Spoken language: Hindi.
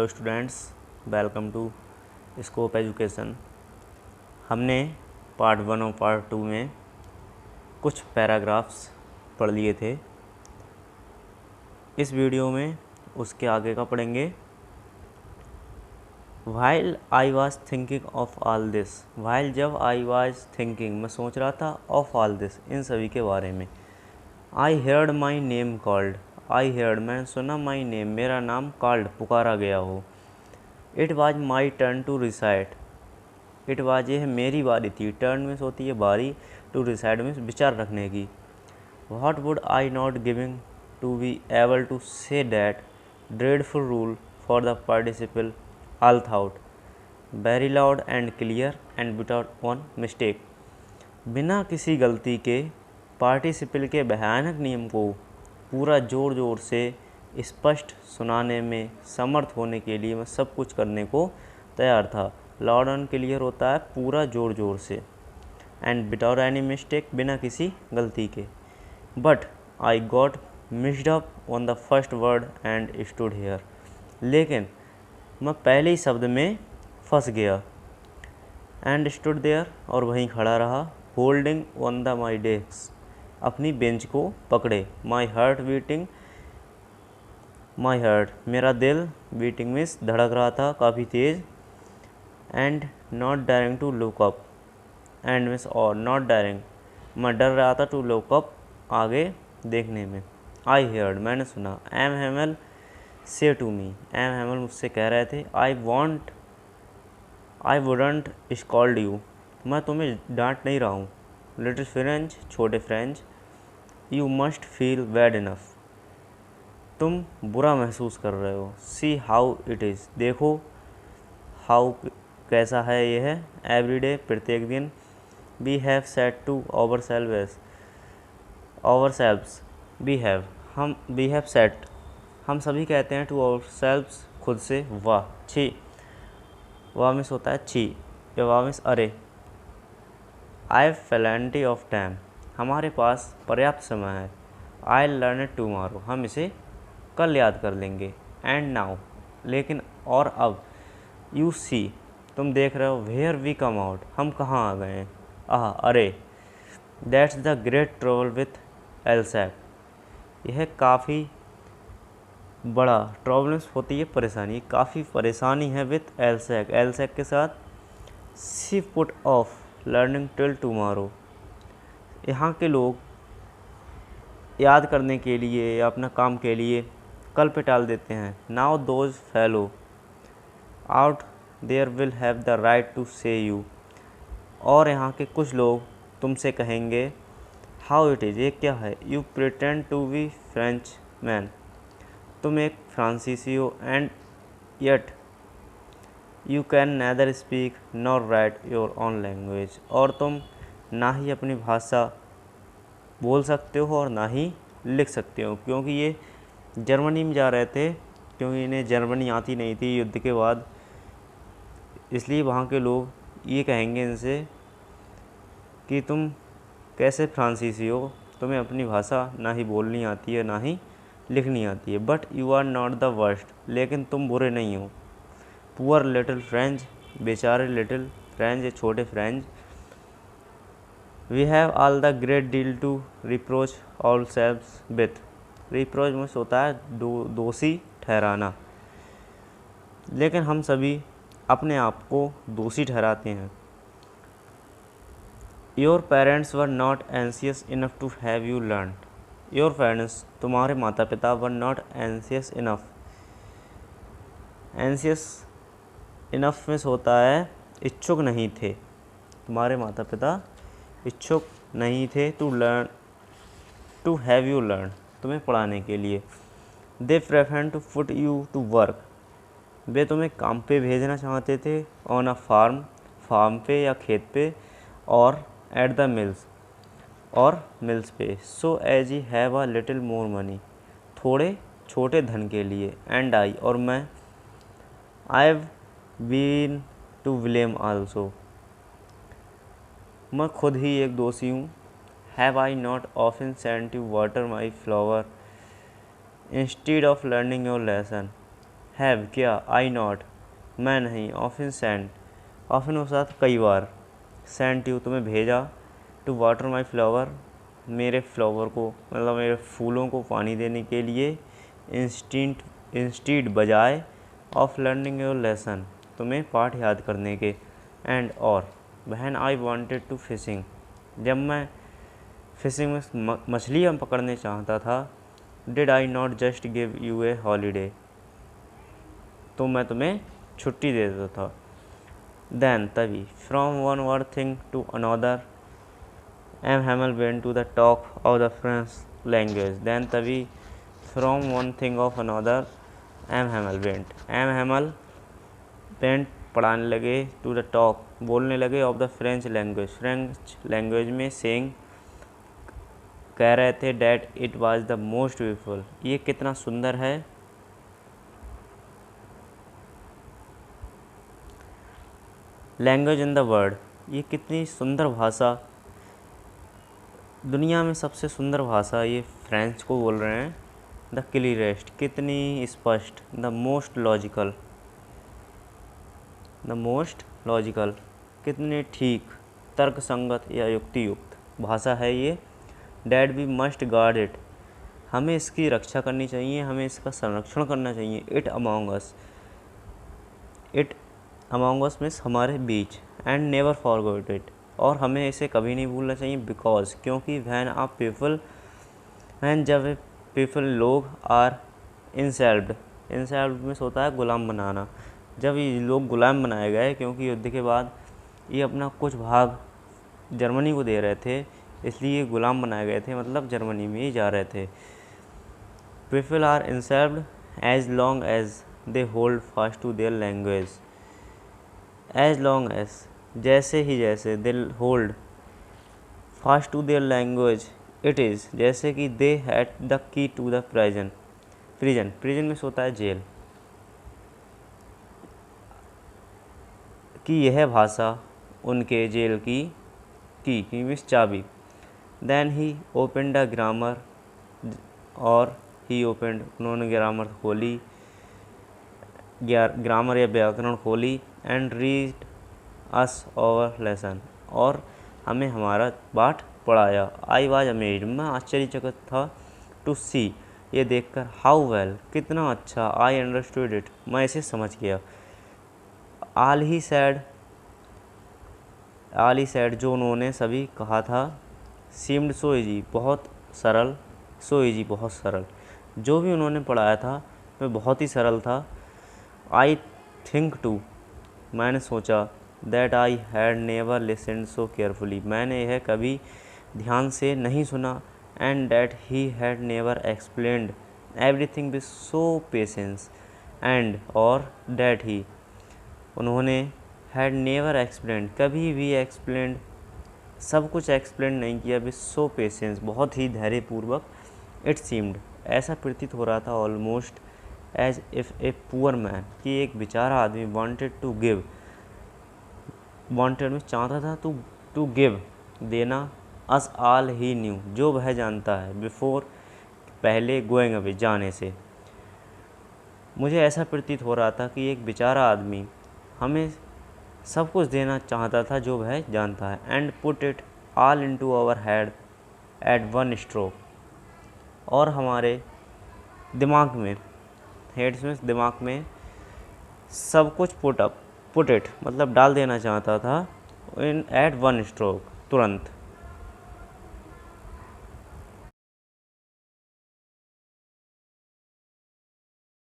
Students, welcome to scope education. हमने पार्ट 1 और पार्ट 2 में कुछ पैराग्राफ्स पढ़ लिए थे। इस वीडियो में उसके आगे का पढ़ेंगे। While I was thinking of all this, while जब आई वॉज थिंकिंग मैं सोच रहा था, ऑफ ऑल दिस इन सभी के बारे में। I heard my name called, I heard मैंने सुना, माई नेम मेरा नाम कॉल्ड पुकारा गया हो। It was my turn to recite, it was ये मेरी बारी थी, टर्न मीन्स होती है बारी, टू रिसाइट मीन्स विचार रखने की। What would I not giving to be able to say that dreadful rule for the participle all thought very loud and clear and without one mistake. बिना किसी गलती के पार्टिसिपल के भयानक नियम को पूरा ज़ोर ज़ोर से स्पष्ट सुनाने में समर्थ होने के लिए मैं सब कुछ करने को तैयार था। लाउड एंड क्लियर होता है पूरा ज़ोर ज़ोर से, एंड विदाउट एनी मिस्टेक बिना किसी गलती के। But I got mixed up on the first word and stood here, लेकिन मैं पहले ही शब्द में फंस गया। एंड स्टूड देयर और वहीं खड़ा रहा। Holding on the my desk अपनी बेंच को पकड़े। My heart beating, my heart मेरा दिल, बीटिंग मीन्स धड़क रहा था काफ़ी तेज़। And not daring to look up, and means और नॉट डायरिंग मैं डर रहा था, टू लुक अप आगे देखने में। आई हेयर्ड मैंने सुना, एम हेमल से टू मी एम हेमल मुझसे कह रहे थे। आई वुडंट स्कॉल्ड यू मैं तुम्हें डांट नहीं रहा हूँ। लिटिल फ्रेंच छोटे French, you must feel bad enough तुम बुरा महसूस कर रहे हो। सी हाउ इट इज़ देखो, हाउ कैसा है यह है। एवरी डे प्रत्येक दिन। We have set to ourselves, ourselves we have set हम सभी कहते हैं टू आवर सेल्व्स खुद से, वाह छी, वाह मिस होता है छी, या वाह मिस अरे। I have plenty of time हमारे पास पर्याप्त समय है। आई लर्न इट टूमारो हम इसे कल याद कर लेंगे। एंड नाउ लेकिन और अब, यू सी तुम देख रहे हो, वेयर वी कम आउट हम कहाँ आ गए हैं। आह अरे, that's the great trouble with Alsace यह काफ़ी बड़ा ट्रबल्स होती है परेशानी, काफ़ी परेशानी है विथ एलसैक एलसैक के साथ। See put off learning till tomorrow यहाँ के लोग याद करने के लिए या अपना काम के लिए कल पे टाल देते हैं। Now those fellow out there will have the right to say you और यहाँ के कुछ लोग तुमसे कहेंगे हाउ इट इज़ ये क्या है। You pretend to be French man तुम एक फ्रांसीसी हो। And yet you can neither speak nor write your own language और तुम ना ही अपनी भाषा बोल सकते हो और ना ही लिख सकते हो। क्योंकि ये जर्मनी में जा रहे थे, क्योंकि इन्हें जर्मनी आती नहीं थी युद्ध के बाद, इसलिए वहाँ के लोग ये कहेंगे इनसे कि तुम कैसे फ्रांसीसी हो, तुम्हें अपनी भाषा ना ही बोलनी आती है ना ही लिखनी आती है। But you are not the worst लेकिन तुम बुरे नहीं हो। पुअर लिटिल फ्रेंच बेचारे लिटिल फ्रेंच ये छोटे फ्रेंच। We have all the great deal to reproach all selves with reproach में होता है दोषी ठहराना, लेकिन हम सभी अपने आप को दोषी ठहराते हैं। Your parents were not anxious enough to have you learn your parents तुम्हारे माता पिता were not anxious enough, anxious enough में होता है इच्छुक नहीं थे, तुम्हारे माता पिता इच्छुक नहीं थे to learn to have you learn तुम्हें पढ़ाने के लिए। They prefer to put you to work वे तुम्हें काम पे भेजना चाहते थे। ऑन अ फार्म पे या खेत पे, और एट द मिल्स और मिल्स पे। So as he have a little more money थोड़े छोटे धन के लिए। एंड आई और मैं, I have been to blame also मैं खुद ही एक दोषी हूँ। Have I not often sent you water my flower instead of learning your lesson have क्या, आई नॉट मैं नहीं, ऑफन सेंड ऑफन के साथ कई बार, सेंट यू तुम्हें भेजा, टू वाटर माई फ्लावर मेरे फ्लावर को मतलब मेरे फूलों को पानी देने के लिए, इंस्टीड बजाय, ऑफ लर्निंग योर लेसन तुम्हें पाठ याद करने के, एंड और, when I wanted to fishing जब मैं फिशिंग में मछलियाँ पकड़ने चाहता था, did I not just give you a holiday तो मैं तुम्हें छुट्टी दे देता था, देन तभी, from one were thing to another M Hamel went to the talk of the French language, then तभी, from one thing of another M Hamel went पढ़ाने लगे, टू द टॉक बोलने लगे, ऑफ द फ्रेंच लैंग्वेज में, सेइंग कह रहे थे, that it was the most beautiful ये कितना सुंदर है, लैंग्वेज इन द वर्ल्ड ये कितनी सुंदर भाषा, दुनिया में सबसे सुंदर भाषा ये फ्रेंच को बोल रहे हैं, द क्लियरेस्ट कितनी स्पष्ट, द मोस्ट लॉजिकल कितने ठीक, तर्क संगत या युक्ति युक्त भाषा है ये, that we must guard it हमें इसकी रक्षा करनी चाहिए, हमें इसका संरक्षण करना चाहिए, इट अमॉन्ग अस मीन्स हमारे बीच, एंड नेवर फॉरगेट इट और हमें इसे कभी नहीं भूलना चाहिए, बिकॉज क्योंकि जब पीपल लोग आर इंसेल्व्ड में होता है गुलाम बनाना, जब ये लोग गुलाम बनाए गए क्योंकि युद्ध के बाद ये अपना कुछ भाग जर्मनी को दे रहे थे, इसलिए गुलाम बनाए गए थे, मतलब जर्मनी में ही जा रहे थे, people are enslaved as long as they hold fast to their language, as long as जैसे they hold fast to their language, it is जैसे कि they had the key to the prison में होता है जेल, कि यह भाषा उनके जेल की मीन्स चाबी, then he opened a grammar और उन्होंने ग्रामर खोली, ग्रामर या व्याकरण खोली, and read us our lesson और हमें हमारा पाठ पढ़ाया, आई वाज अमेज्ड मैं आश्चर्यचकित था, टू सी ये देखकर, हाउ वेल कितना अच्छा, आई अंडरस्टूड इट मैं इसे समझ गया, ऑल ही सैड जो उन्होंने सभी कहा था, सीम्ड सो इजी बहुत सरल, जो भी उन्होंने पढ़ाया था वह बहुत ही सरल था, आई थिंक टू मैंने सोचा, that I had never listened so carefully मैंने यह कभी ध्यान से नहीं सुना, and that he had never explained everything with so patience, and और दैट ही उन्होंने हैड नेवर एक्सप्लेन्ड कभी भी एक्सप्लेन्ड सब कुछ एक्सप्लेन नहीं किया, विद सो पेशेंस बहुत ही धैर्यपूर्वक, इट सीम्ड ऐसा प्रतीत हो रहा था, almost as if a poor man कि एक बेचारा आदमी वांटेड में चाहता था टू गिव देना, अस ऑल ही न्यू जो वह जानता है, बिफोर पहले, गोइंग अवे जाने से, मुझे ऐसा प्रतीत हो रहा था कि एक बेचारा आदमी हमें सब कुछ देना चाहता था जो वह जानता है, and put it all into our head at one stroke और हमारे दिमाग में, हेड्स में दिमाग में सब कुछ पुट इट मतलब डाल देना चाहता था, इन एट वन स्ट्रोक तुरंत,